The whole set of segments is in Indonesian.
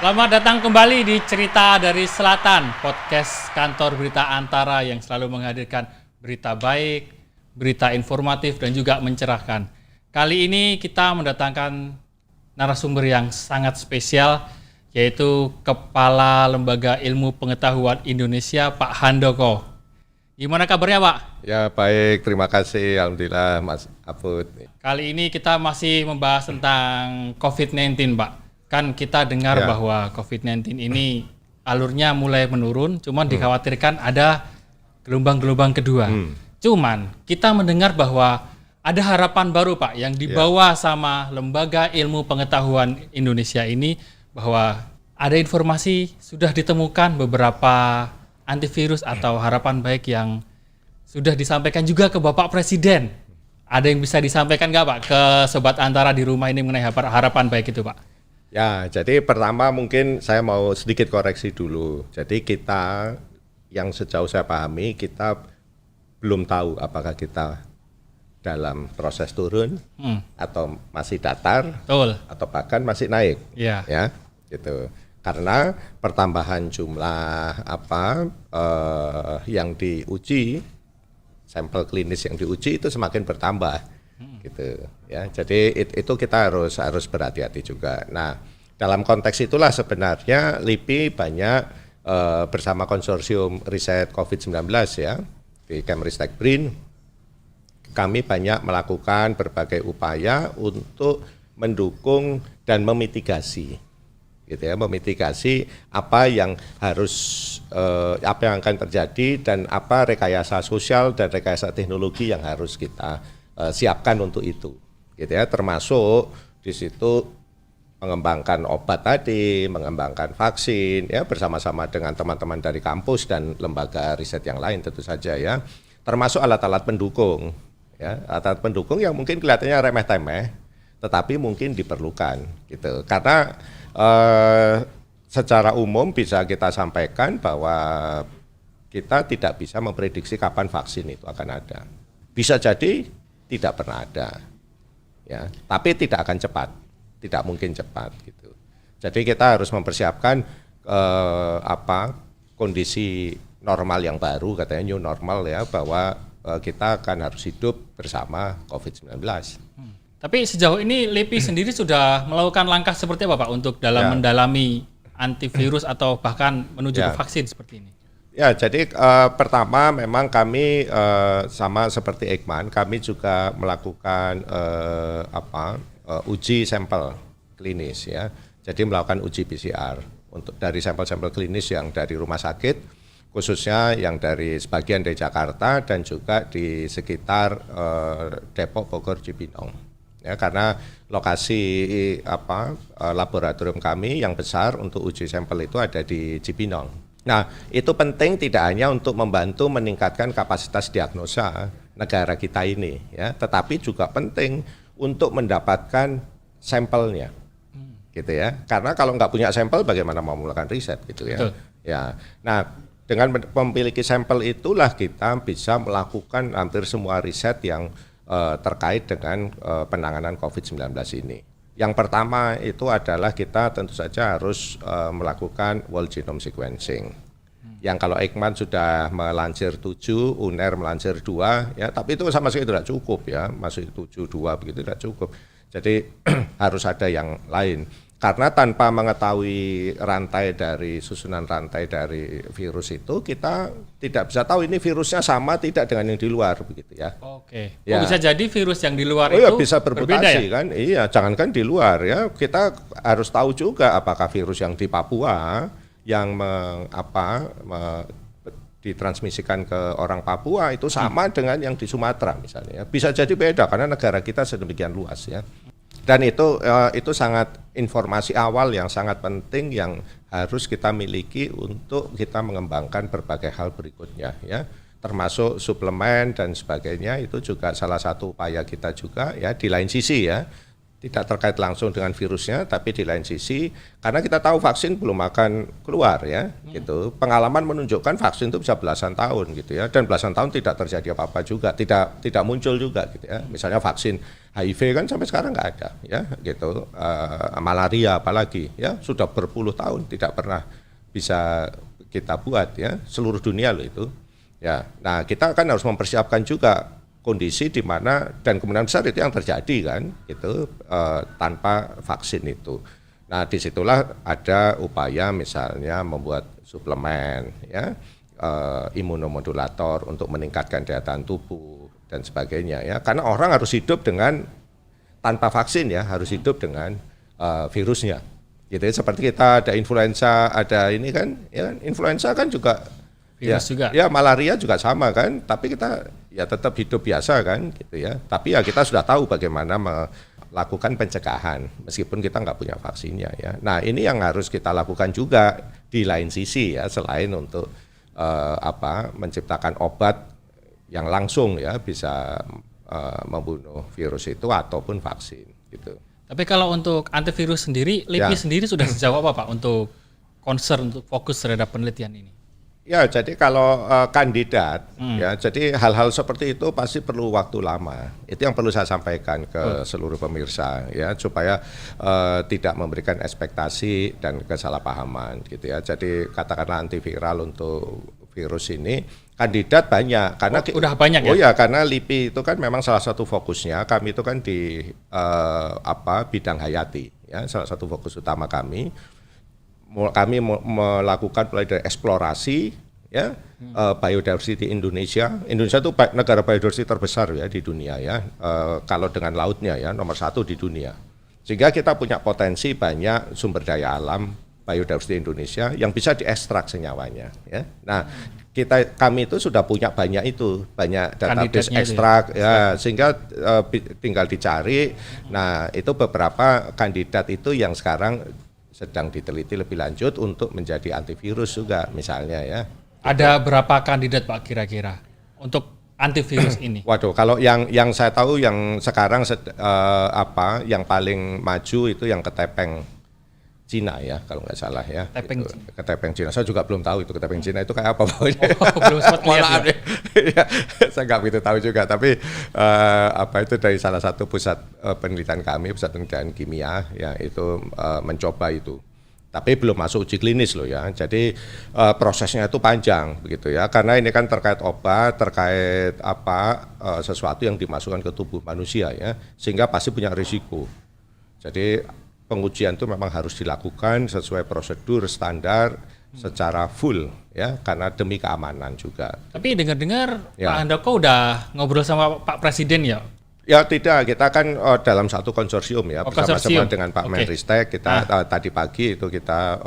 Selamat datang kembali di Cerita dari Selatan, podcast kantor berita Antara yang selalu menghadirkan berita baik, berita informatif, dan juga mencerahkan. Kali ini kita mendatangkan narasumber yang sangat spesial, yaitu Kepala Lembaga Ilmu Pengetahuan Indonesia, Pak Handoko. Gimana kabarnya, Pak? Ya baik, terima kasih. Alhamdulillah Mas Apud. Kali ini kita masih membahas tentang COVID-19, Pak. Kan kita dengar bahwa COVID-19 ini alurnya mulai menurun, cuman dikhawatirkan ada gelombang-gelombang kedua. Cuman kita mendengar bahwa ada harapan baru, Pak, yang dibawa sama Lembaga Ilmu Pengetahuan Indonesia ini, bahwa ada informasi sudah ditemukan beberapa antivirus atau harapan baik yang sudah disampaikan juga ke Bapak Presiden. Ada yang bisa disampaikan nggak, Pak, ke Sobat Antara di rumah ini mengenai harapan baik itu, Pak? Ya, jadi pertama mungkin saya mau sedikit koreksi dulu. Jadi kita yang sejauh saya pahami, kita belum tahu apakah kita dalam proses turun atau masih datar, Betul. atau bahkan masih naik. Iya. Ya, gitu. Karena pertambahan jumlah yang diuji, sampel klinis yang diuji itu semakin bertambah. Gitu ya. Jadi itu kita harus berhati-hati juga. Nah, dalam konteks itulah sebenarnya LIPI banyak bersama konsorsium riset COVID-19 ya di Kemristek BRIN, kami banyak melakukan berbagai upaya untuk mendukung dan memitigasi gitu ya, memitigasi apa yang apa yang akan terjadi dan apa rekayasa sosial dan rekayasa teknologi yang harus kita siapkan untuk itu, gitu ya, termasuk di situ mengembangkan obat tadi, mengembangkan vaksin, ya bersama-sama dengan teman-teman dari kampus dan lembaga riset yang lain tentu saja ya, termasuk alat-alat pendukung, ya alat-alat pendukung yang mungkin kelihatannya remeh-temeh, tetapi mungkin diperlukan, gitu, karena secara umum bisa kita sampaikan bahwa kita tidak bisa memprediksi kapan vaksin itu akan ada, bisa jadi tidak pernah ada, ya. Tapi tidak akan cepat, tidak mungkin cepat, gitu. Jadi kita harus mempersiapkan kondisi normal yang baru, katanya new normal ya, bahwa kita akan harus hidup bersama COVID-19. Tapi sejauh ini LIPI sendiri sudah melakukan langkah seperti apa, Pak, untuk dalam mendalami antivirus atau bahkan menuju ke vaksin seperti ini? Ya, jadi pertama memang kami sama seperti Eijkman, kami juga melakukan uji sampel klinis ya. Jadi melakukan uji PCR untuk dari sampel-sampel klinis yang dari rumah sakit, khususnya yang dari sebagian dari Jakarta dan juga di sekitar Depok, Bogor, Cibinong. Ya, karena lokasi laboratorium kami yang besar untuk uji sampel itu ada di Cibinong. Nah, itu penting tidak hanya untuk membantu meningkatkan kapasitas diagnosa negara kita ini, ya, tetapi juga penting untuk mendapatkan sampelnya, gitu ya. Karena kalau nggak punya sampel, bagaimana mau melakukan riset, gitu ya. Betul. Ya, nah dengan memiliki sampel itulah kita bisa melakukan hampir semua riset yang terkait dengan penanganan COVID-19 ini. Yang pertama itu adalah kita tentu saja harus melakukan whole genome sequencing. Yang kalau Eijkman sudah melansir 7, UNER melansir 2, ya, tapi itu sama sekali tidak cukup ya, masih 7, 2 begitu tidak cukup. Jadi harus ada yang lain. Karena tanpa mengetahui susunan rantai dari virus itu, kita tidak bisa tahu ini virusnya sama tidak dengan yang di luar, begitu ya. Oke. Ya. Bisa jadi virus yang di luar ya, itu bisa berbeda bermutasi ya? kan? Iya, jangankan di luar ya. Kita harus tahu juga apakah virus yang di Papua yang ditransmisikan ke orang Papua itu sama dengan yang di Sumatera misalnya. Bisa jadi beda karena negara kita sedemikian luas ya. Dan itu sangat informasi awal yang sangat penting yang harus kita miliki untuk kita mengembangkan berbagai hal berikutnya ya, termasuk suplemen dan sebagainya. Itu juga salah satu upaya kita juga ya. Di lain sisi ya, tidak terkait langsung dengan virusnya, tapi di lain sisi karena kita tahu vaksin belum akan keluar ya, gitu. Pengalaman menunjukkan vaksin itu bisa belasan tahun gitu ya, dan belasan tahun tidak terjadi apa-apa juga, tidak muncul juga gitu ya. Misalnya vaksin HIV kan sampai sekarang nggak ada ya, gitu. Malaria apalagi ya sudah berpuluh tahun tidak pernah bisa kita buat ya, seluruh dunia loh itu. Ya, nah kita kan harus mempersiapkan juga kondisi di mana dan kemungkinan besar itu yang terjadi kan gitu tanpa vaksin itu. Nah disitulah ada upaya misalnya membuat suplemen ya imunomodulator untuk meningkatkan daya tahan tubuh dan sebagainya ya, karena orang harus hidup dengan tanpa vaksin ya, harus hidup dengan virusnya gitu ya. Seperti kita ada influenza, ada ini kan ya, influenza kan juga virus juga. Ya malaria juga sama kan, tapi kita ya tetap hidup biasa kan gitu ya. Tapi ya kita sudah tahu bagaimana melakukan pencegahan meskipun kita nggak punya vaksinnya ya. Nah ini yang harus kita lakukan juga di lain sisi ya, selain untuk menciptakan obat yang langsung ya bisa membunuh virus itu ataupun vaksin gitu. Tapi kalau untuk antivirus sendiri, LIPI sendiri sudah sejauh apa Pak untuk concern, untuk fokus terhadap penelitian ini? Ya, jadi kalau kandidat, ya, jadi hal-hal seperti itu pasti perlu waktu lama. Itu yang perlu saya sampaikan ke seluruh pemirsa, ya, supaya tidak memberikan ekspektasi dan kesalahpahaman, gitu ya. Jadi katakanlah antiviral untuk virus ini, kandidat banyak, karena udah banyak ya. Oh ya, karena LIPI itu kan memang salah satu fokusnya. Kami itu kan di bidang hayati, ya, salah satu fokus utama kami. Kami melakukan mulai dari eksplorasi ya biodiversity Indonesia itu negara biodiversity terbesar ya di dunia ya, kalau dengan lautnya ya nomor 1 di dunia, sehingga kita punya potensi banyak sumber daya alam biodiversity Indonesia yang bisa diekstrak senyawanya ya. Nah kami itu sudah punya banyak database ekstrak ya, sehingga tinggal dicari. Nah itu beberapa kandidat itu yang sekarang sedang diteliti lebih lanjut untuk menjadi antivirus juga misalnya ya. Ada berapa kandidat Pak kira-kira untuk antivirus ini? Waduh, kalau yang saya tahu yang sekarang yang paling maju itu yang ketepeng Cina ya, kalau nggak salah ya. Ketepeng Cina. Saya juga belum tahu itu ketepeng Cina itu kayak apa pokoknya. Belum sempat lihat ya. Saya nggak begitu tahu juga, tapi itu dari salah satu pusat penelitian kami, pusat penelitian kimia ya, itu mencoba itu. Tapi belum masuk uji klinis loh ya. Jadi prosesnya itu panjang begitu ya. Karena ini kan terkait obat, terkait sesuatu yang dimasukkan ke tubuh manusia ya, sehingga pasti punya risiko. Jadi pengujian itu memang harus dilakukan sesuai prosedur standar secara full ya, karena demi keamanan juga. Tapi dengar-dengar ya. Pak Handoko udah ngobrol sama Pak Presiden ya? Ya tidak, kita kan dalam satu konsorsium ya, bersama-sama dengan Pak Menristek. Kita tadi pagi itu kita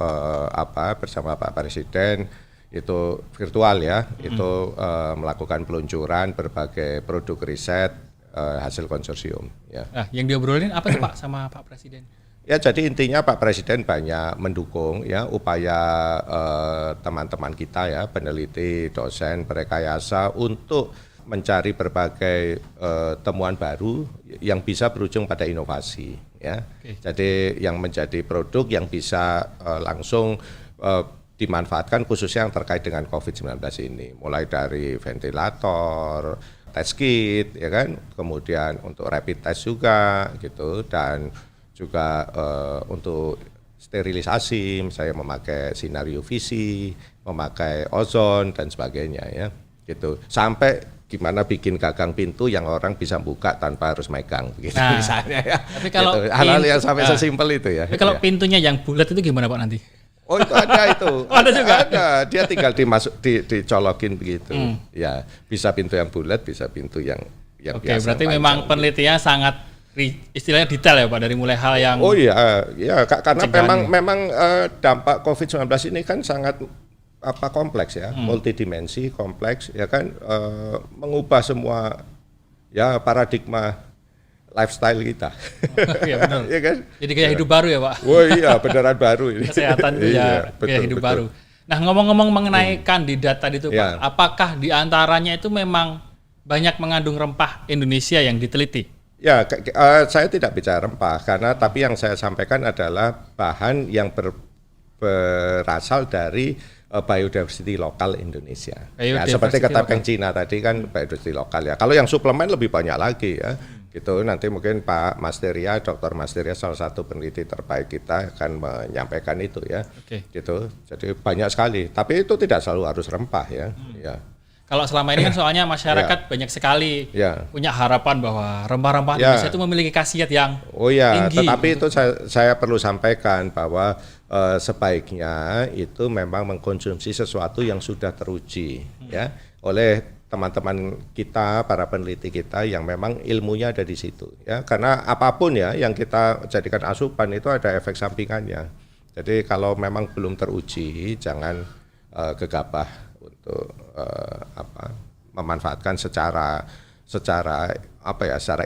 bersama Pak Presiden itu virtual ya, itu melakukan peluncuran berbagai produk riset hasil konsorsium ya. Nah, yang diobrolin apa tuh Pak sama Pak Presiden? Ya jadi intinya Pak Presiden banyak mendukung ya upaya teman-teman kita ya, peneliti, dosen, perekayasa untuk mencari berbagai temuan baru yang bisa berujung pada inovasi ya. Jadi yang menjadi produk yang bisa langsung dimanfaatkan khususnya yang terkait dengan COVID-19 ini, mulai dari ventilator, test kit ya kan, kemudian untuk rapid test juga gitu, dan juga untuk sterilisasi, misalnya memakai sinar UVC, memakai ozon dan sebagainya ya, gitu. Sampai gimana bikin gagang pintu yang orang bisa buka tanpa harus megang, gitu misalnya ya. Tapi kalau gitu. Hal-hal yang sampai sesimpel itu ya. Tapi kalau pintunya yang bulat itu gimana Pak nanti? Oh itu ada itu. Ada juga. Ada. Dia tinggal dicolokin begitu. Ya bisa pintu yang bulat, bisa pintu yang biasa. Berarti memang penelitiannya sangat istilahnya detail ya Pak, dari mulai hal yang karena memang dampak COVID-19 ini kan sangat kompleks ya, multidimensi, kompleks ya kan, mengubah semua ya paradigma lifestyle kita. Iya benar. Ya kan? Jadi gaya hidup baru ya Pak. Oh iya, beneran baru ini. Kesehatan itu gaya hidup baru. Nah ngomong-ngomong mengenai kandidat tadi itu Pak, apakah diantaranya itu memang banyak mengandung rempah Indonesia yang diteliti? Saya tidak bicara rempah karena tapi yang saya sampaikan adalah bahan yang berasal dari biodiversity lokal Indonesia. Ya, seperti ketapeng Cina tadi kan biodiversity lokal ya. Kalau yang suplemen lebih banyak lagi ya. Gitu nanti mungkin Pak Masteria, Dr. Masteria salah satu peneliti terbaik kita akan menyampaikan itu ya. Gitu. Jadi banyak sekali. Tapi itu tidak selalu harus rempah ya. Ya. Kalau selama ini kan soalnya masyarakat banyak sekali punya harapan bahwa rempah-rempah Indonesia itu memiliki khasiat yang tinggi. Tetapi itu saya perlu sampaikan bahwa sebaiknya itu memang mengkonsumsi sesuatu yang sudah teruji ya oleh teman-teman kita, para peneliti kita yang memang ilmunya ada di situ ya. Karena apapun ya yang kita jadikan asupan itu ada efek sampingannya. Jadi kalau memang belum teruji jangan gegabah untuk memanfaatkan secara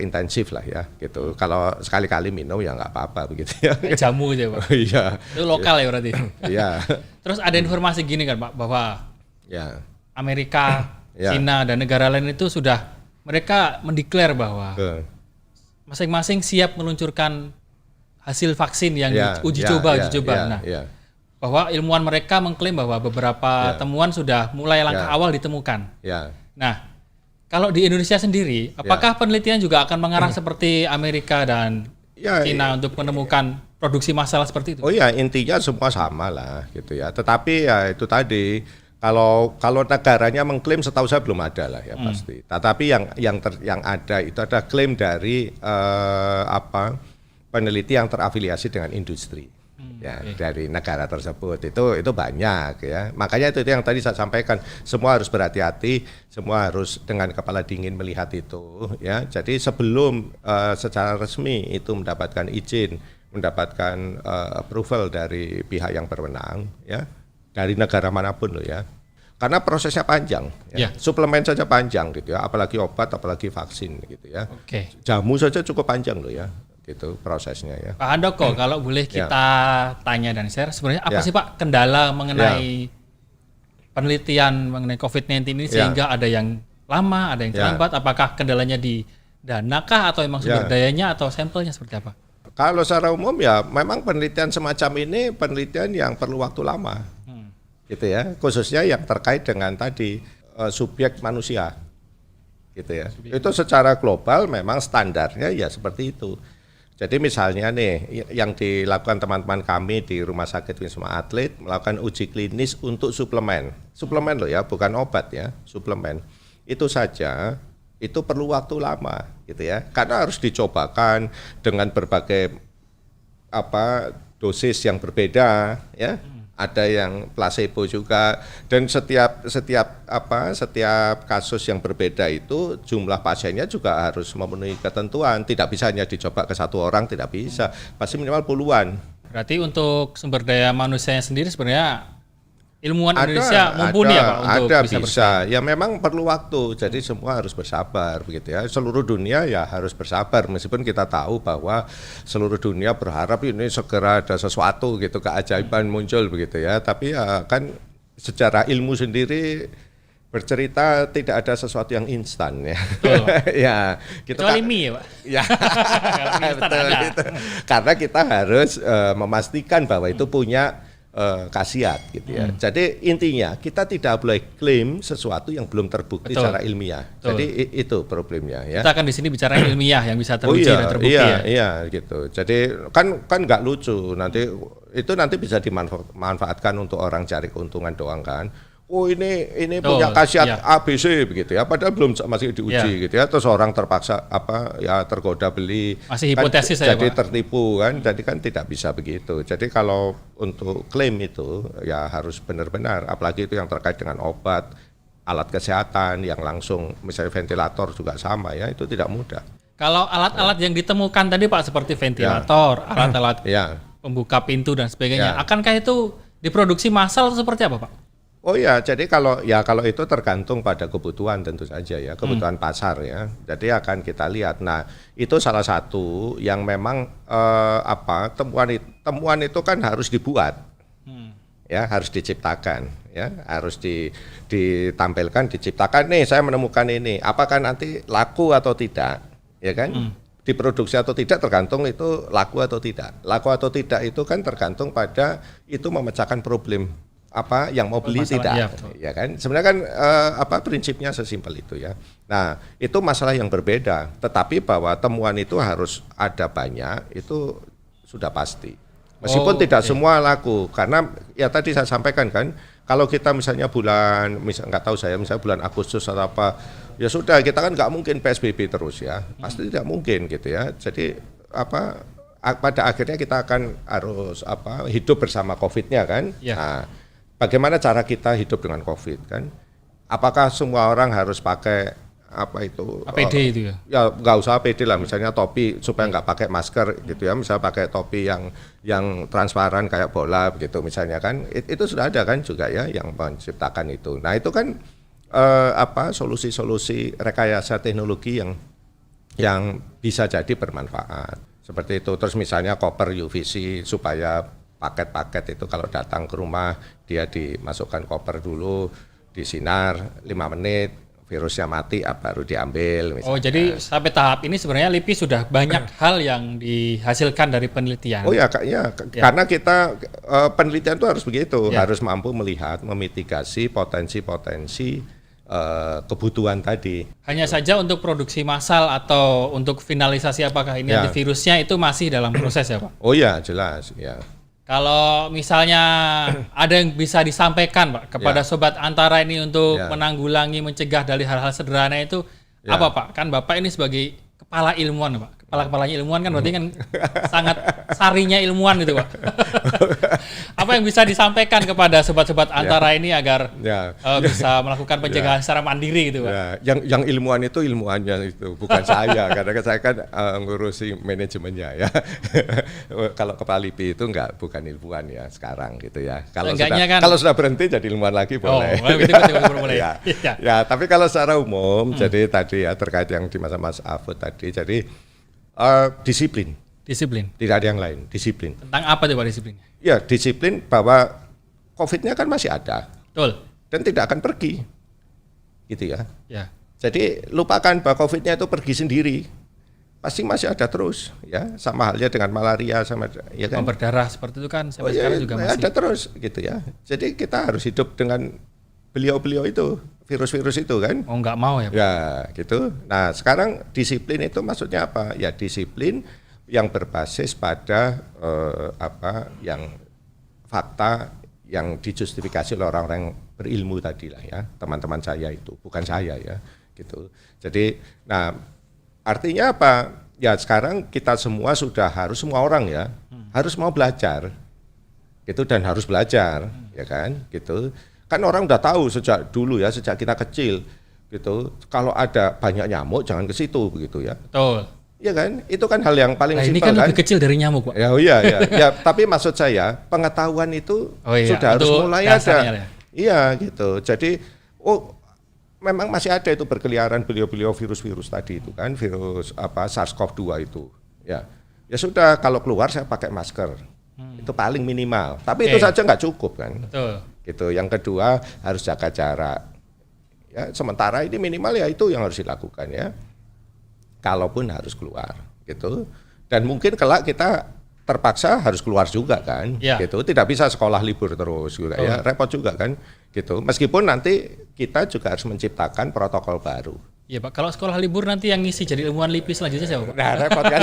intensif lah ya gitu. Kalau sekali-kali minum ya nggak apa-apa begitu ya. Jamu aja Pak. Iya. Itu lokal ya berarti. Iya. Terus ada informasi gini kan Pak bahwa Amerika, China dan negara lain itu sudah mereka mendeklar bahwa masing-masing siap meluncurkan hasil vaksin yang uji coba. Nah, bahwa ilmuwan mereka mengklaim bahwa beberapa temuan sudah mulai langkah awal ditemukan. Nah, kalau di Indonesia sendiri, apakah penelitian juga akan mengarah seperti Amerika dan China untuk menemukan produksi massal seperti itu? Oh ya, intinya semua sama lah gitu ya. Tetapi ya itu tadi kalau negaranya mengklaim, setahu saya belum ada lah ya pasti. Tetapi yang ada itu ada klaim dari peneliti yang terafiliasi dengan industri. Dari negara tersebut itu banyak ya. Makanya itu yang tadi saya sampaikan, semua harus berhati-hati, semua harus dengan kepala dingin melihat itu ya. Jadi sebelum secara resmi itu mendapatkan izin, mendapatkan approval dari pihak yang berwenang ya, dari negara manapun loh ya. Karena prosesnya panjang ya. Suplemen saja panjang gitu ya, apalagi obat, apalagi vaksin gitu ya. Jamu saja cukup panjang loh ya. Itu prosesnya ya. Pak Handoko, kalau boleh kita tanya dan share, sebenarnya apa sih Pak kendala mengenai penelitian mengenai COVID-19 ini sehingga ada yang lama, ada yang terlambat? Apakah kendalanya di dana kah atau memang sumber dayanya atau sampelnya seperti apa? Kalau secara umum ya memang penelitian semacam ini penelitian yang perlu waktu lama, gitu ya. Khususnya yang terkait dengan tadi subjek manusia, gitu ya. Itu secara global memang standarnya ya seperti itu. Jadi misalnya nih yang dilakukan teman-teman kami di Rumah Sakit Wisma Atlet melakukan uji klinis untuk suplemen loh ya, bukan obat ya, suplemen. Itu saja itu perlu waktu lama gitu ya, karena harus dicobakan dengan berbagai dosis yang berbeda ya. Ada yang placebo juga, dan setiap kasus yang berbeda itu jumlah pasiennya juga harus memenuhi ketentuan, tidak bisa hanya dicoba ke satu orang, tidak bisa, pasti minimal puluhan. Berarti untuk sumber daya manusianya sendiri sebenarnya ilmuwan Indonesia mumpuni ya Pak untuk bisa. Ya memang perlu waktu, jadi semua harus bersabar begitu ya. Seluruh dunia ya harus bersabar, meskipun kita tahu bahwa seluruh dunia berharap ini segera ada sesuatu gitu, keajaiban muncul begitu ya. Tapi ya kan secara ilmu sendiri bercerita tidak ada sesuatu yang instan ya. Ya, kita kecuali mie ya Pak. Ya, betul gitu. Karena kita harus memastikan bahwa itu punya khasiat gitu ya. Jadi intinya kita tidak boleh klaim sesuatu yang belum terbukti secara ilmiah. Jadi itu problemnya ya. Kita akan di sini bicara ilmiah yang bisa teruji dan terbukti ya. Iya gitu. Jadi kan nggak lucu nanti bisa dimanfaatkan untuk orang cari keuntungan doang kan. Oh ini punya khasiat ABC begitu ya, padahal belum masih diuji gitu ya, terus orang terpaksa tergoda beli, masih hipotesis kan, jadi tertipu kan, jadi kan tidak bisa begitu. Jadi kalau untuk klaim itu ya harus benar-benar, apalagi itu yang terkait dengan obat, alat kesehatan yang langsung, misalnya ventilator juga sama ya, itu tidak mudah. Kalau alat-alat yang ditemukan tadi Pak seperti ventilator, alat-alat pembuka pintu dan sebagainya, akankah itu diproduksi massal atau seperti apa Pak? Oh ya, jadi kalau itu tergantung pada kebutuhan tentu saja ya, kebutuhan pasar ya. Jadi akan kita lihat. Nah, itu salah satu yang memang temuan itu kan harus dibuat. Ya, harus diciptakan ya, harus ditampilkan, diciptakan. Nih, saya menemukan ini. Apakah nanti laku atau tidak? Ya kan? diproduksi atau tidak tergantung itu laku atau tidak. Laku atau tidak itu kan tergantung pada itu memecahkan problem apa yang mau beli tidak, ya kan? Sebenarnya kan prinsipnya sesimpel itu ya. Nah itu masalah yang berbeda. Tetapi bahwa temuan itu harus ada banyak itu sudah pasti. Meskipun tidak semua laku, karena ya tadi saya sampaikan kan, kalau kita misalnya nggak tahu saya misalnya bulan Agustus atau apa, ya sudah kita kan nggak mungkin PSBB terus ya, pasti tidak mungkin gitu ya. Jadi pada akhirnya kita akan harus hidup bersama COVID-nya kan. Ya. Nah, bagaimana cara kita hidup dengan COVID kan? Apakah semua orang harus pakai APD itu ya? Ya nggak usah APD lah, misalnya topi supaya nggak pakai masker gitu ya, misalnya pakai topi yang transparan kayak bola begitu misalnya kan, itu sudah ada kan juga ya yang menciptakan itu. Nah itu kan solusi-solusi rekayasa teknologi yang bisa jadi bermanfaat seperti itu. Terus misalnya koper UVC supaya paket-paket itu kalau datang ke rumah dia dimasukkan koper dulu, disinar 5 menit, virusnya mati baru diambil misalnya. Oh jadi sampai tahap ini sebenarnya LIPI sudah banyak hal yang dihasilkan dari penelitian. Oh ya karena kita penelitian itu harus begitu, harus mampu melihat, memitigasi potensi-potensi kebutuhan tadi. Hanya saja untuk produksi massal atau untuk finalisasi apakah ini antivirusnya itu masih dalam proses ya Pak? Oh ya jelas ya. Kalau misalnya ada yang bisa disampaikan Pak kepada Sobat Antara ini untuk menanggulangi, mencegah dari hal-hal sederhana itu apa Pak? Kan Bapak ini sebagai kepala ilmuwan Pak. Kepala-kepalanya ilmuwan kan berarti kan sangat sarinya ilmuwan gitu Pak. Apa yang bisa disampaikan kepada Sobat-Sobat Antara ini agar bisa melakukan pencegahan secara mandiri gitu Pak? Yang ilmuwan itu ilmuannya itu, bukan saya. Karena saya kan ngurusi manajemennya ya. Kalau kepala LIPI itu bukan ilmuwan ya sekarang gitu ya. Kalau sudah berhenti jadi ilmuwan lagi boleh. Boleh. Ya, tapi kalau secara umum jadi tadi ya terkait yang di Mas Afud tadi, jadi disiplin. Tidak ada yang lain, disiplin. Tentang apa tuh Pak disiplinnya? Ya, disiplin bahwa COVID-nya kan masih ada. Betul. Dan tidak akan pergi. Gitu ya. Ya. Jadi lupakan bahwa COVID-nya itu pergi sendiri. Pasti masih ada terus ya, sama halnya dengan malaria sama ya kan. Berdarah seperti itu kan sampai sekarang juga masih ada terus gitu ya. Jadi kita harus hidup dengan beliau-beliau itu, virus-virus itu kan. Oh nggak mau ya Pak? Ya gitu. Nah sekarang disiplin itu maksudnya apa? Ya disiplin yang berbasis pada yang fakta yang dijustifikasi oleh orang-orang yang berilmu tadi lah ya, teman-teman saya itu, bukan saya ya gitu. Jadi nah artinya apa? Ya sekarang kita semua semua orang ya harus mau belajar gitu dan harus belajar ya kan gitu. Kan orang udah tahu sejak dulu ya, sejak kita kecil gitu, kalau ada banyak nyamuk jangan ke situ begitu ya. Betul. Iya kan? Itu kan hal yang paling simpel kan. Ini kan lebih kecil dari nyamuk, Pak. Ya ya, tapi maksud saya pengetahuan itu sudah harus mulai ada. Iya gitu. Jadi memang masih ada itu berkeliaran beliau-beliau virus-virus tadi itu kan, virus SARS-CoV-2 itu. Ya sudah kalau keluar saya pakai masker. Itu paling minimal. Tapi itu saja nggak cukup kan. Betul. Gitu. Yang kedua harus jaga jarak. Ya, sementara ini minimal ya itu yang harus dilakukan ya. Kalaupun harus keluar gitu. Dan mungkin kelak kita terpaksa harus keluar juga kan. Gitu. Tidak bisa sekolah libur terus juga ya. Repot juga kan gitu. Meskipun nanti kita juga harus menciptakan protokol baru. Iya Pak, kalau sekolah libur nanti yang ngisi jadi ilmuwan LIPI selanjutnya siapa Pak? Nah repot kan.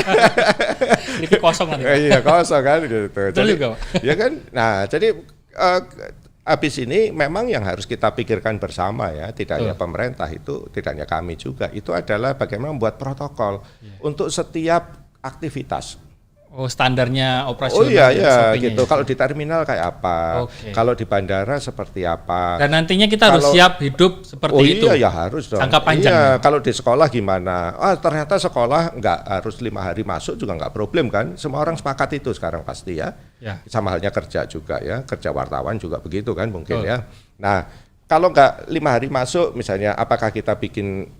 LIPI kosong nanti. Iya kosong kan gitu. Betul juga Pak. Ya kan. Nah jadi habis ini memang yang harus kita pikirkan bersama ya, tidak hanya pemerintah itu, tidak hanya kami juga, itu adalah bagaimana membuat protokol untuk setiap aktivitas. Oh standarnya operasional. Oh iya gitu. Kalau di terminal kayak apa, kalau di bandara seperti apa. Dan nantinya kita harus siap hidup seperti itu. Oh iya ya harus dong. Jangka panjang. Iya, kalau di sekolah gimana? Ternyata sekolah nggak harus 5 hari masuk juga nggak problem kan? Semua orang sepakat itu sekarang pasti ya. Sama halnya kerja juga ya, kerja wartawan juga begitu kan mungkin ya. Nah kalau nggak 5 hari masuk, misalnya apakah kita bikin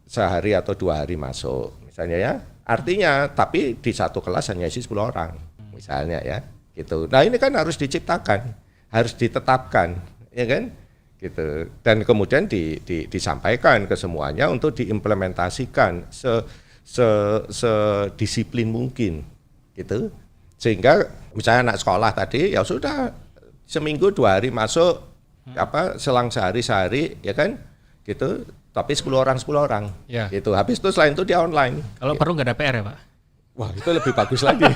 sehari atau 2 hari masuk, misalnya ya? Artinya, tapi di satu kelas hanya isi 10 orang, misalnya ya, gitu. Nah ini kan harus diciptakan, harus ditetapkan, ya kan, gitu. Dan kemudian disampaikan ke semuanya untuk diimplementasikan sedisiplin mungkin gitu. Sehingga misalnya anak sekolah tadi ya sudah seminggu 2 hari masuk selang sehari ya kan gitu, tapi 10 orang ya. gitu. Habis itu selain itu dia online. Kalau perlu nggak ada PR ya Pak? Wah itu lebih bagus lagi.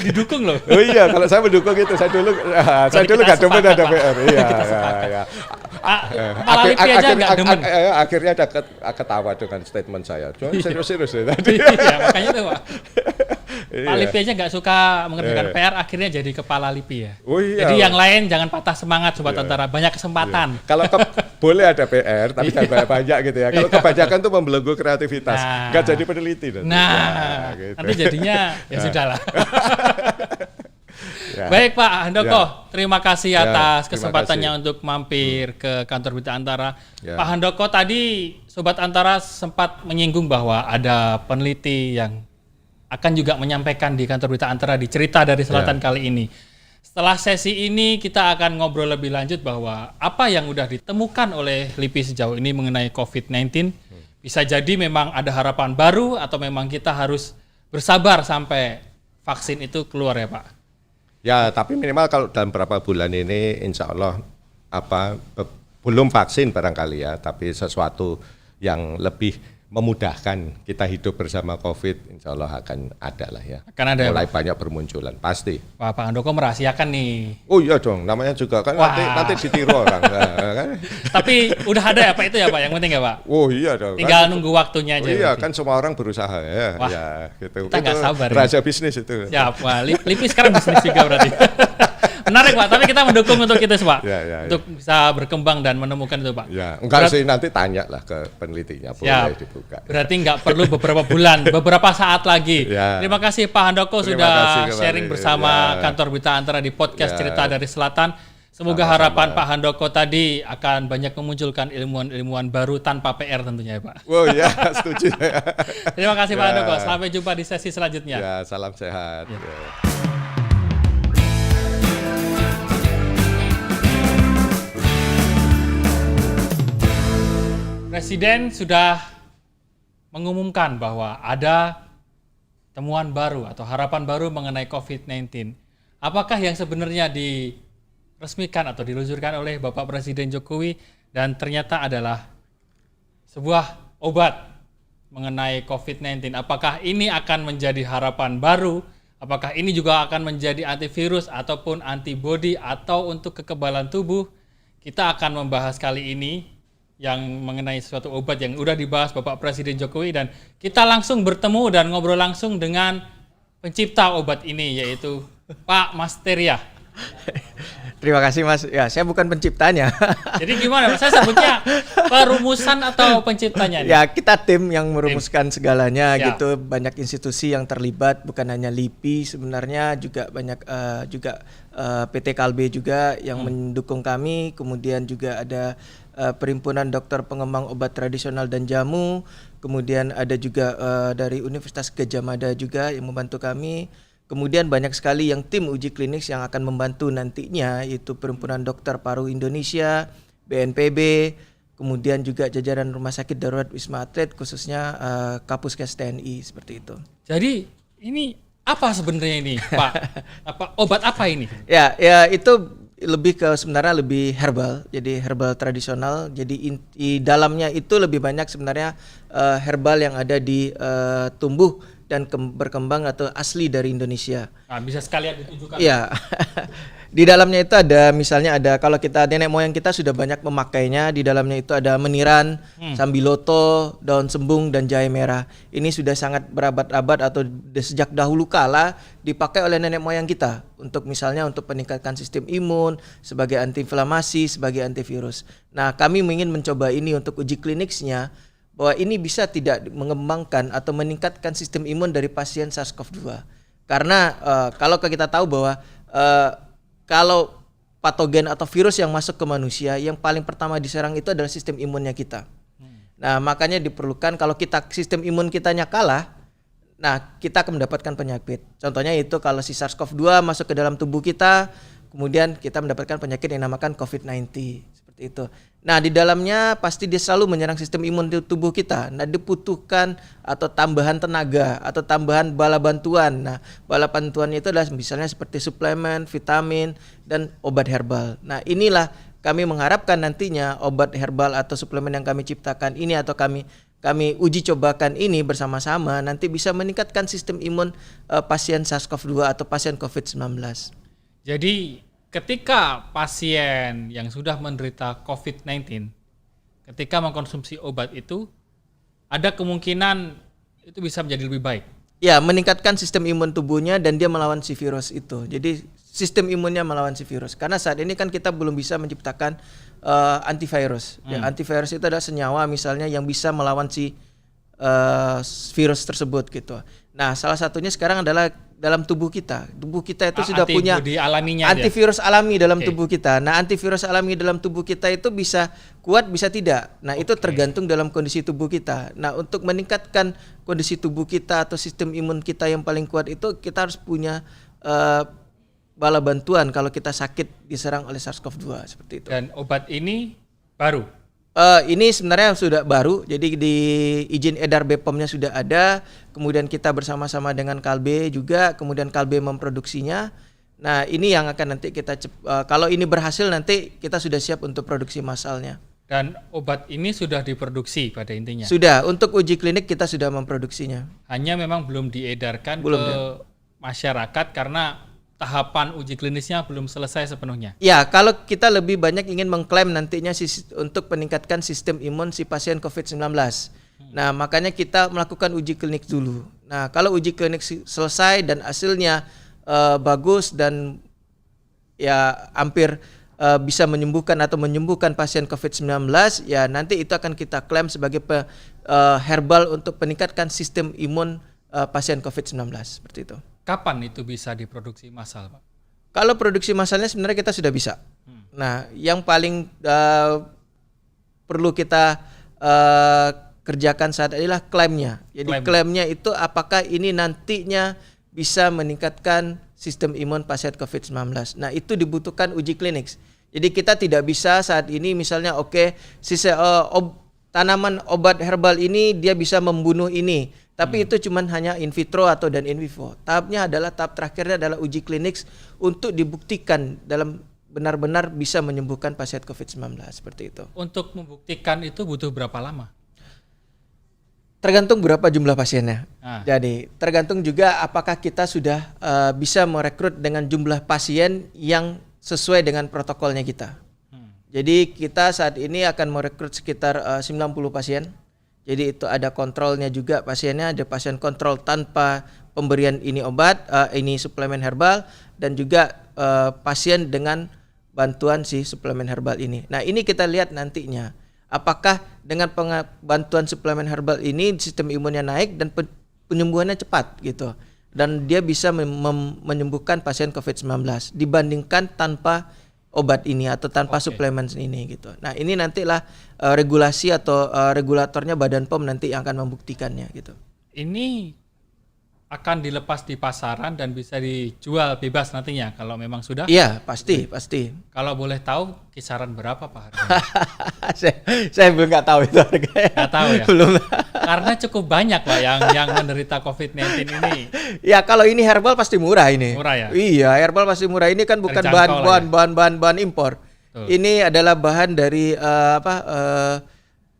Didukung loh. Oh iya, kalau saya mendukung itu saya dulu nggak demen ada PR. Iya. Kepala LIPI aja nggak demen. Akhirnya ada ketawa dengan statement saya. Cuma serius ya tadi. Iya, makanya itu Pak. Kepala LIPI aja nggak suka mengerjakan PR, akhirnya jadi kepala LIPI ya. Oh iya. Jadi yang lain jangan patah semangat Sobat Antara, banyak kesempatan. Kalau boleh ada PR, tapi jangan banyak gitu ya. Kalau kebanyakan tuh membelenggu kreativitas, nggak jadi peneliti. Gitu. Nanti jadinya ya sudahlah. Baik Pak Handoko, terima kasih atas kesempatannya untuk mampir ke kantor Berita Antara. Pak Handoko, tadi Sobat Antara sempat menyinggung bahwa ada peneliti yang akan juga menyampaikan di kantor Berita Antara di Cerita dari Selatan kali ini. Setelah sesi ini kita akan ngobrol lebih lanjut bahwa apa yang sudah ditemukan oleh LIPI sejauh ini mengenai COVID-19. Bisa jadi memang ada harapan baru atau memang kita harus bersabar sampai vaksin itu keluar ya Pak? Ya, tapi minimal kalau dalam beberapa bulan ini insya Allah belum vaksin barangkali ya, tapi sesuatu yang lebih memudahkan kita hidup bersama COVID, insya Allah akan ada lah ya. Akan ada mulai banyak bermunculan, pasti. Wah, Pak Handoko merahasiakan nih. Oh iya dong, namanya juga kan nanti ditiru orang. Kan? Tapi udah ada ya Pak itu ya Pak, yang penting ya Pak? Oh iya dong. Tinggal nunggu waktunya aja. Iya, kan semua orang berusaha ya. Wah, ya gitu. Kita nggak sabar. Rahasia bisnis itu. Ya, Pak. LIPI sekarang bisnis juga berarti. Menarik Pak, tapi kita mendukung untuk itu Pak. Untuk bisa berkembang dan menemukan itu Pak. Ya, enggak sih, nanti tanya lah ke penelitinya, boleh dibuka. Berarti nggak perlu beberapa bulan, beberapa saat lagi. Terima kasih Pak Handoko sudah sharing bersama kantor Berita Antara di podcast Cerita dari Selatan. Semoga harapan Pak Handoko tadi akan banyak memunculkan ilmuwan-ilmuwan baru tanpa PR tentunya ya Pak. Oh ya, setuju. Terima kasih Pak Handoko, sampai jumpa di sesi selanjutnya. Ya, salam sehat. Presiden sudah mengumumkan bahwa ada temuan baru atau harapan baru mengenai COVID-19. Apakah yang sebenarnya diresmikan atau diluncurkan oleh Bapak Presiden Jokowi dan ternyata adalah sebuah obat mengenai COVID-19? Apakah ini akan menjadi harapan baru? Apakah ini juga akan menjadi antivirus ataupun antibodi atau untuk kekebalan tubuh? Kita akan membahas kali ini yang mengenai suatu obat yang udah dibahas Bapak Presiden Jokowi, dan kita langsung bertemu dan ngobrol langsung dengan pencipta obat ini, yaitu Pak Masteria. Terima kasih Mas. Ya, saya bukan penciptanya. Jadi gimana? Saya sebutnya perumusan atau penciptanya? Ya, kita tim yang merumuskan segalanya gitu. Banyak institusi yang terlibat, bukan hanya LIPI sebenarnya, juga banyak PT Kalbe juga yang mendukung kami. Kemudian juga ada Perhimpunan Dokter Pengembang Obat Tradisional dan Jamu. Kemudian ada juga dari Universitas Gadjah Mada juga yang membantu kami. Kemudian banyak sekali yang tim uji klinis yang akan membantu nantinya, yaitu Perhimpunan Dokter Paru Indonesia, BNPB, kemudian juga jajaran Rumah Sakit Darurat Wisma Atlet, khususnya Kapuskes TNI, seperti itu. Jadi ini apa sebenarnya ini Pak? Obat apa ini? Ya itu lebih ke sebenarnya lebih herbal, jadi herbal tradisional. Jadi di dalamnya itu lebih banyak sebenarnya herbal yang ada di tumbuh dan berkembang atau asli dari Indonesia. Nah, bisa sekalian ditunjukkan. Iya. Di dalamnya itu ada, misalnya ada, kalau kita nenek moyang kita sudah banyak memakainya. Di dalamnya itu ada meniran, sambiloto, daun sembung, dan jahe merah. Ini sudah sangat berabad-abad atau sejak dahulu kala dipakai oleh nenek moyang kita untuk misalnya untuk meningkatkan sistem imun, sebagai antiinflamasi, sebagai antivirus. Nah, kami ingin mencoba ini untuk uji klinisnya, bahwa ini bisa tidak mengembangkan atau meningkatkan sistem imun dari pasien SARS-CoV-2. Karena kalau kita tahu bahwa kalau patogen atau virus yang masuk ke manusia, yang paling pertama diserang itu adalah sistem imunnya kita. Nah, makanya diperlukan kalau kita sistem imun kitanya kalah, nah kita akan mendapatkan penyakit. Contohnya itu kalau si SARS-CoV-2 masuk ke dalam tubuh kita, kemudian kita mendapatkan penyakit yang dinamakan COVID-19. seperti itu. Nah, di dalamnya pasti dia selalu menyerang sistem imun di tubuh kita. Nah, dibutuhkan atau tambahan tenaga atau tambahan bala bantuan. Nah, bala bantuannya itu adalah misalnya seperti suplemen, vitamin, dan obat herbal. Nah, inilah kami mengharapkan nantinya obat herbal atau suplemen yang kami ciptakan ini atau kami uji cobakan ini bersama-sama nanti bisa meningkatkan sistem imun pasien SARS-CoV-2 atau pasien COVID-19. Jadi ketika pasien yang sudah menderita COVID-19, ketika mengkonsumsi obat itu, ada kemungkinan itu bisa menjadi lebih baik. Ya, meningkatkan sistem imun tubuhnya dan dia melawan si virus itu. Jadi sistem imunnya melawan si virus. Karena saat ini kan kita belum bisa menciptakan antivirus. Ya, antivirus itu adalah senyawa misalnya yang bisa melawan si virus tersebut gitu. Nah, salah satunya sekarang adalah dalam tubuh kita. Tubuh kita itu sudah punya antivirus alami dalam tubuh kita. Nah, antivirus alami dalam tubuh kita itu bisa kuat, bisa tidak. Nah, itu tergantung dalam kondisi tubuh kita. Nah, untuk meningkatkan kondisi tubuh kita atau sistem imun kita yang paling kuat itu kita harus punya bala bantuan kalau kita sakit diserang oleh SARS-CoV-2 seperti itu. Dan obat ini baru? Ini sebenarnya sudah baru, jadi di izin edar BPOM-nya sudah ada, kemudian kita bersama-sama dengan Kalbe juga, kemudian Kalbe memproduksinya. Nah, ini yang akan nanti kita kalau ini berhasil nanti kita sudah siap untuk produksi massalnya. Dan obat ini sudah diproduksi pada intinya? Sudah, untuk uji klinik kita sudah memproduksinya. Hanya memang belum diedarkan ke masyarakat karena tahapan uji klinisnya belum selesai sepenuhnya. Ya, kalau kita lebih banyak ingin mengklaim nantinya untuk meningkatkan sistem imun si pasien COVID-19. Nah, makanya kita melakukan uji klinik dulu. Nah, kalau uji klinik selesai dan hasilnya bagus dan ya hampir bisa menyembuhkan pasien COVID-19, ya nanti itu akan kita klaim sebagai herbal untuk meningkatkan sistem imun pasien COVID-19 seperti itu. Kapan itu bisa diproduksi massal, Pak? Kalau produksi massalnya sebenarnya kita sudah bisa. Nah, yang paling perlu kita kerjakan saat ini adalah klaimnya. Jadi klaimnya itu apakah ini nantinya bisa meningkatkan sistem imun pasien COVID-19. Nah, itu dibutuhkan uji klinik. Jadi kita tidak bisa saat ini misalnya tanaman obat herbal ini dia bisa membunuh ini. Tapi itu cuman hanya in vitro atau dan in vivo. Tahap terakhirnya adalah uji klinik untuk dibuktikan dalam benar-benar bisa menyembuhkan pasien COVID-19 seperti itu. Untuk membuktikan itu butuh berapa lama? Tergantung berapa jumlah pasiennya. Jadi tergantung juga apakah kita sudah bisa merekrut dengan jumlah pasien yang sesuai dengan protokolnya kita. Jadi kita saat ini akan merekrut sekitar 90 pasien. Jadi itu ada kontrolnya juga pasiennya, ada pasien kontrol tanpa pemberian ini obat, ini suplemen herbal, dan juga pasien dengan bantuan si suplemen herbal ini. Nah, ini kita lihat nantinya apakah dengan bantuan suplemen herbal ini sistem imunnya naik dan penyembuhannya cepat gitu. Dan dia bisa menyembuhkan pasien COVID-19 dibandingkan tanpa obat ini atau tanpa suplemen ini gitu. Nah, ini nantilah regulasi atau regulatornya Badan POM nanti yang akan membuktikannya gitu. Ini akan dilepas di pasaran dan bisa dijual bebas nantinya kalau memang sudah? Iya, pasti. Kalau boleh tahu kisaran berapa Pak harganya? saya belum nggak tahu itu harganya. Nggak tahu ya? Belum. Karena cukup banyak Pak yang menderita COVID-19 ini. Ya, kalau ini herbal pasti murah ini. Murah ya? Iya, herbal pasti murah. Ini kan bukan bahan impor. Ini adalah bahan dari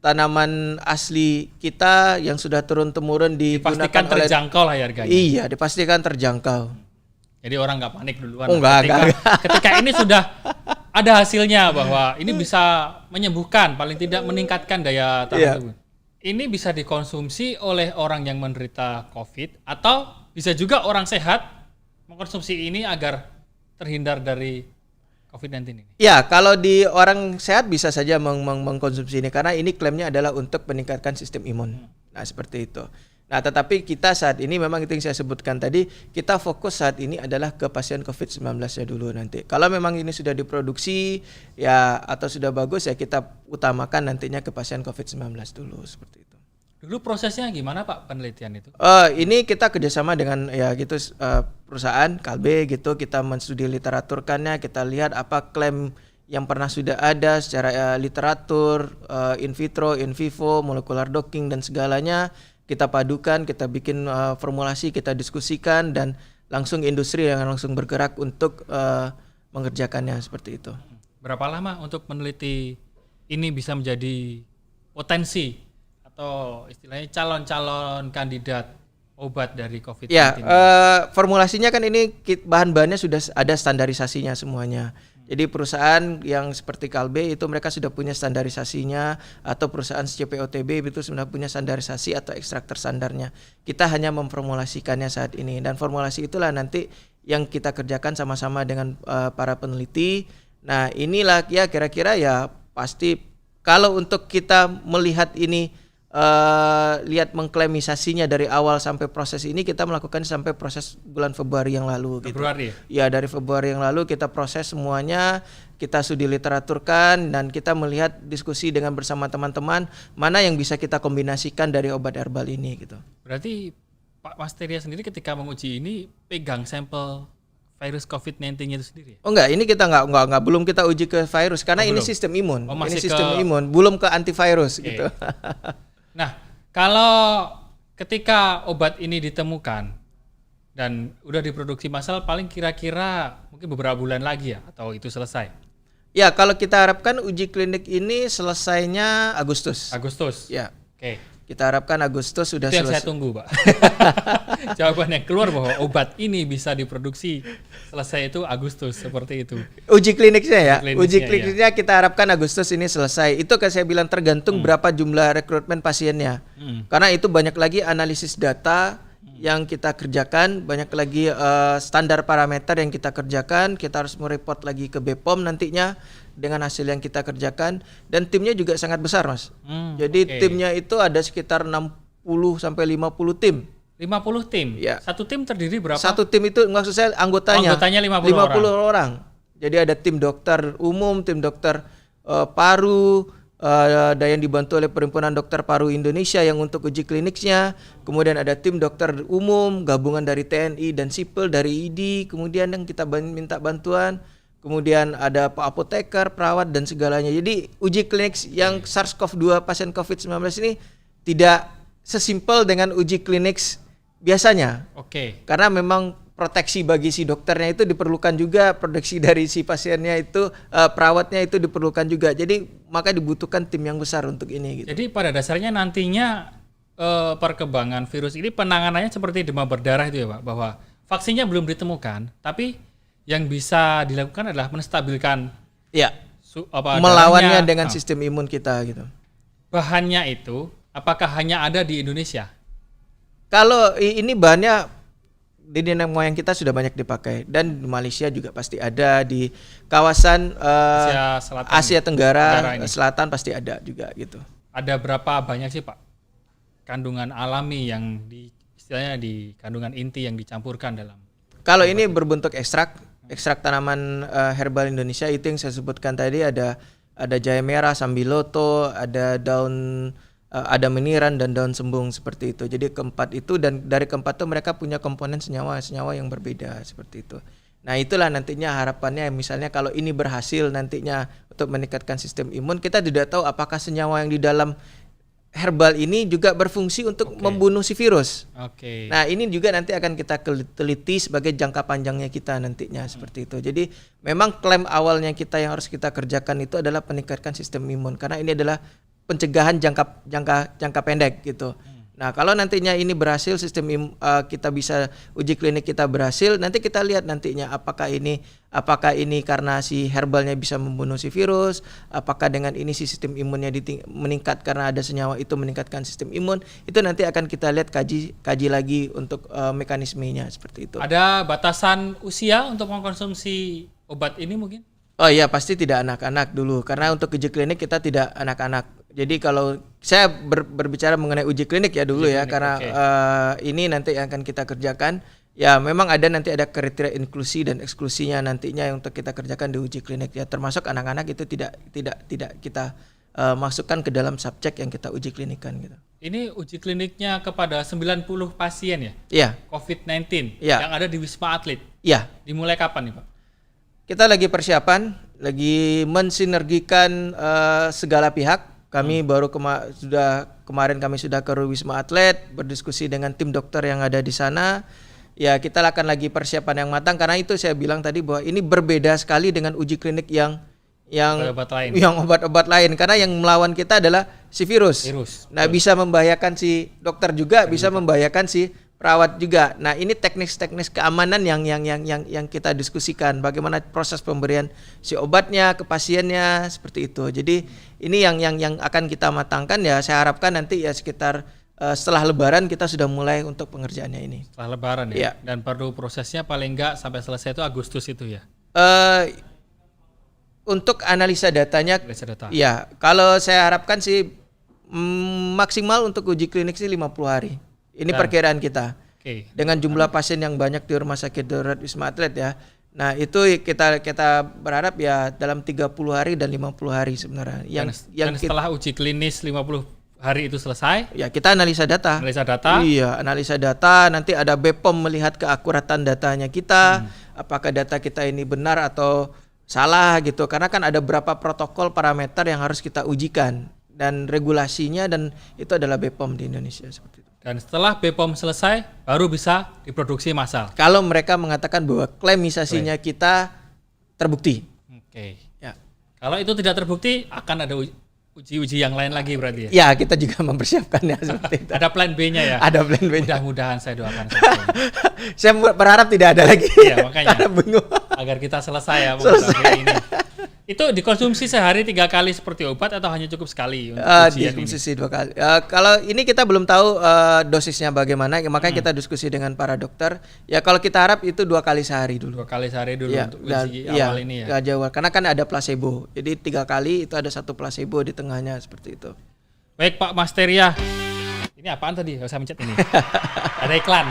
tanaman asli kita yang sudah turun-temurun dipastikan terjangkau lah harganya. Iya, dipastikan terjangkau. Jadi orang nggak panik duluan. Ketika ini sudah ada hasilnya bahwa ini bisa menyembuhkan, paling tidak meningkatkan daya tahan tubuh. Ini bisa dikonsumsi oleh orang yang menderita COVID atau bisa juga orang sehat mengkonsumsi ini agar terhindar dari COVID-19 ini. Ya, kalau di orang sehat bisa saja mengkonsumsi ini karena ini klaimnya adalah untuk meningkatkan sistem imun. Nah, seperti itu. Nah, tetapi kita saat ini memang itu yang saya sebutkan tadi, kita fokus saat ini adalah ke pasien COVID-19-nya dulu nanti. Kalau memang ini sudah diproduksi ya atau sudah bagus ya kita utamakan nantinya ke pasien COVID-19 dulu seperti itu. Dulu prosesnya gimana Pak penelitian itu? Ini kita kerjasama dengan perusahaan Kalbe gitu, kita menstudi literaturkannya, kita lihat apa klaim yang pernah sudah ada secara literatur, in vitro, in vivo, molecular docking dan segalanya kita padukan, kita bikin formulasi, kita diskusikan dan langsung industri yang langsung bergerak untuk mengerjakannya seperti itu. Berapa lama untuk meneliti ini bisa menjadi potensi atau istilahnya calon-calon kandidat obat dari COVID-19? Ya, formulasinya kan ini bahan-bahannya sudah ada standarisasinya semuanya. Jadi perusahaan yang seperti Kalbe itu mereka sudah punya standarisasinya, atau perusahaan CPOTB itu sudah punya standarisasi atau ekstraktor standarnya. Kita hanya memformulasikannya saat ini, dan formulasi itulah nanti yang kita kerjakan sama-sama dengan para peneliti. Nah inilah ya kira-kira ya pasti kalau untuk kita melihat ini lihat mengklaimisinya dari awal sampai proses ini kita melakukan sampai proses bulan Februari yang lalu. Februari gitu. Ya dari Februari yang lalu kita proses semuanya, kita studi literaturkan dan kita melihat diskusi dengan bersama teman-teman mana yang bisa kita kombinasikan dari obat herbal ini gitu. Berarti Pak Masteria sendiri ketika menguji ini pegang sampel virus COVID-19 itu sendiri? Oh enggak, ini kita enggak belum kita uji ke virus karena ini sistem imun. Ini sistem imun, belum ke antivirus gitu. Nah, kalau ketika obat ini ditemukan dan udah diproduksi massal paling kira-kira mungkin beberapa bulan lagi ya atau itu selesai? Ya, kalau kita harapkan uji klinik ini selesainya Agustus. Agustus. Ya. Oke. Kita harapkan Agustus sudah selesai. Itu yang saya tunggu, Pak. Jawaban yang keluar bahwa obat ini bisa diproduksi selesai itu Agustus seperti itu. Uji kliniknya ya. Uji kliniknya ya. kita harapkan Agustus ini selesai. Itu kan saya bilang tergantung berapa jumlah rekrutmen pasiennya. Karena itu banyak lagi analisis data yang kita kerjakan, banyak lagi standar parameter yang kita kerjakan. Kita harus mereport lagi ke BPOM nantinya dengan hasil yang kita kerjakan, dan timnya juga sangat besar, Mas. Jadi timnya itu ada sekitar 60 sampai 50 tim. 50 tim? Ya. Satu tim terdiri berapa? Satu tim itu maksud saya anggotanya. Anggotanya 50 orang. Jadi ada tim dokter umum, tim dokter paru, ada yang dibantu oleh Perhimpunan Dokter Paru Indonesia yang untuk uji kliniknya. Kemudian ada tim dokter umum, gabungan dari TNI dan sipil, dari ID. Kemudian yang kita minta bantuan. Kemudian ada Pak Apoteker, perawat dan segalanya. Jadi uji klinik yang SARS-CoV-2 pasien COVID-19 ini tidak sesimpel dengan uji klinik biasanya. Oke. Karena memang proteksi bagi si dokternya itu diperlukan juga, proteksi dari si pasiennya itu, perawatnya itu diperlukan juga. Jadi maka dibutuhkan tim yang besar untuk ini. Gitu. Jadi pada dasarnya nantinya perkembangan virus ini penanganannya seperti demam berdarah itu ya Pak, bahwa vaksinnya belum ditemukan, tapi yang bisa dilakukan adalah menstabilkan melawannya dengan sistem imun kita gitu. Bahannya itu apakah hanya ada di Indonesia? Kalau ini bahannya di nenek moyang kita sudah banyak dipakai, dan di Malaysia juga pasti ada, di kawasan Asia Tenggara Selatan pasti ada juga gitu. Ada berapa banyak sih Pak kandungan alami yang istilahnya di kandungan inti yang dicampurkan dalam? Kalau ini berbentuk ekstrak tanaman herbal Indonesia itu yang saya sebutkan tadi, ada jahe merah, sambiloto, ada daun ada meniran dan daun sembung seperti itu. Jadi keempat itu, dan dari keempat itu mereka punya komponen senyawa yang berbeda seperti itu. Nah itulah nantinya harapannya, misalnya kalau ini berhasil nantinya untuk meningkatkan sistem imun, kita tidak tahu apakah senyawa yang di dalam herbal ini juga berfungsi untuk membunuh si virus. Nah ini juga nanti akan kita teliti sebagai jangka panjangnya kita nantinya seperti itu. Jadi memang klaim awalnya kita yang harus kita kerjakan itu adalah meningkatkan sistem imun, karena ini adalah pencegahan jangka pendek gitu. Nah kalau nantinya ini berhasil, sistem kita bisa uji klinik kita berhasil, nanti kita lihat nantinya apakah ini karena si herbalnya bisa membunuh si virus, apakah dengan ini si sistem imunnya meningkat karena ada senyawa itu meningkatkan sistem imun. Itu nanti akan kita lihat, kaji lagi untuk mekanismenya seperti itu. Ada batasan usia untuk mengkonsumsi obat ini mungkin? Oh iya, pasti tidak anak-anak dulu, karena untuk uji klinik kita tidak anak-anak. Jadi kalau saya berbicara mengenai uji klinik ya dulu karena ini nanti yang akan kita kerjakan. Ya memang nanti ada kriteria inklusi dan eksklusinya nantinya yang untuk kita kerjakan di uji klinik ya, termasuk anak-anak itu tidak kita masukkan ke dalam subjek yang kita uji klinikan gitu. Ini uji kliniknya kepada 90 pasien ya? Iya. COVID-19 yang ada di Wisma Atlet. Iya. Dimulai kapan nih Pak? Kita lagi persiapan. lagi mensinergikan segala pihak. Kami baru kemarin kami sudah ke Wisma Atlet berdiskusi dengan tim dokter yang ada di sana. Ya, kita akan lagi persiapan yang matang karena itu saya bilang tadi bahwa ini berbeda sekali dengan uji klinik yang obat-obat lain karena yang melawan kita adalah si virus. Nah, bisa membahayakan si dokter juga, bisa membahayakan si perawat juga. Nah, ini teknis-teknis keamanan yang kita diskusikan. Bagaimana proses pemberian si obatnya ke pasiennya seperti itu. Jadi ini yang akan kita matangkan ya. Saya harapkan nanti ya sekitar setelah Lebaran kita sudah mulai untuk pengerjaannya ini. Setelah Lebaran ya. Dan perlu prosesnya paling enggak sampai selesai itu Agustus itu ya. Untuk analisa datanya, ya kalau saya harapkan sih maksimal untuk uji klinik sih 50 hari. Ini perkiraan kita. Dengan jumlah pasien yang banyak di Rumah Sakit Darurat Wisma Atlet ya. Nah, itu kita berharap ya dalam 30 hari dan 50 hari sebenarnya. Dan setelah uji klinis 50 hari itu selesai, ya kita analisa data. Iya, analisa data, nanti ada BPOM melihat keakuratan datanya kita, apakah data kita ini benar atau salah gitu. Karena kan ada beberapa protokol parameter yang harus kita ujikan dan regulasinya dan itu adalah BPOM di Indonesia seperti itu. Dan setelah BPOM selesai baru bisa diproduksi massal. Kalau mereka mengatakan bahwa klaimisasinya kita terbukti. Ya. Kalau itu tidak terbukti akan ada uji-uji yang lain lagi berarti ya? Ya, kita juga mempersiapkannya seperti itu. Ada plan B-nya ya? Ada plan B-nya. Mudah-mudahan saya doakan. Saya berharap tidak ada lagi. Iya, makanya. Karena bingung. Agar kita selesai ya ini. Itu dikonsumsi sehari 3 kali seperti obat atau hanya cukup sekali untuk ujian ini? Dikonsumsi 2 kali. Kalau ini kita belum tahu dosisnya bagaimana, makanya kita diskusi dengan para dokter. Ya kalau kita harap itu 2 kali sehari dulu. 2 kali sehari dulu ya, untuk uji awal ini ya? Karena kan ada placebo. Jadi 3 kali itu ada 1 placebo di tengahnya seperti itu. Baik Pak Masteria. Ini apaan tadi? Saya mencet ini. Ada iklan.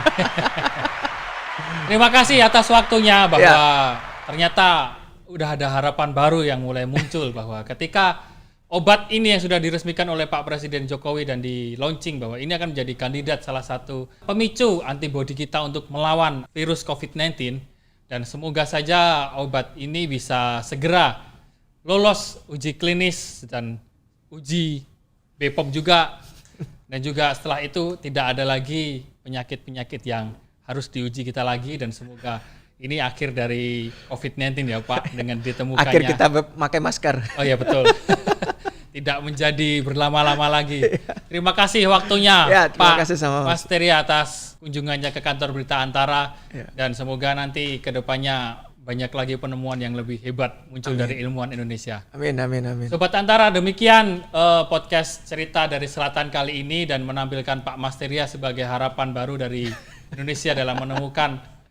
Terima kasih atas waktunya bahwa ternyata udah ada harapan baru yang mulai muncul bahwa ketika obat ini yang sudah diresmikan oleh Pak Presiden Jokowi dan di launching bahwa ini akan menjadi kandidat salah satu pemicu antibodi kita untuk melawan virus COVID-19 dan semoga saja obat ini bisa segera lolos uji klinis dan uji BPOM juga dan juga setelah itu tidak ada lagi penyakit-penyakit yang harus diuji kita lagi dan semoga ini akhir dari COVID-19 ya Pak, dengan ditemukannya. Akhir kita pakai masker. Oh iya betul. Tidak menjadi berlama-lama lagi. Terima kasih waktunya Pak Masteria atas kunjungannya ke kantor Berita Antara. Dan semoga nanti ke depannya banyak lagi penemuan yang lebih hebat muncul dari ilmuwan Indonesia. Amin. Sobat Antara, demikian podcast cerita dari Selatan kali ini dan menampilkan Pak Masteria sebagai harapan baru dari Indonesia dalam menemukan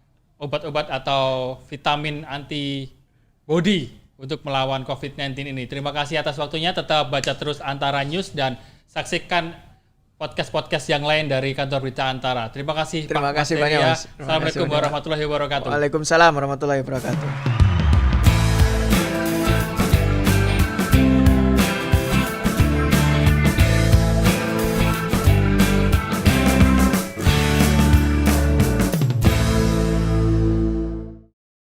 obat-obat atau vitamin antibody untuk melawan COVID-19 ini. Terima kasih atas waktunya. Tetap baca terus Antara News dan saksikan podcast-podcast yang lain dari kantor Berita Antara. Terima kasih Pak Masteria. banyak Mas. Assalamualaikum warahmatullahi wabarakatuh. Waalaikumsalam warahmatullahi wabarakatuh.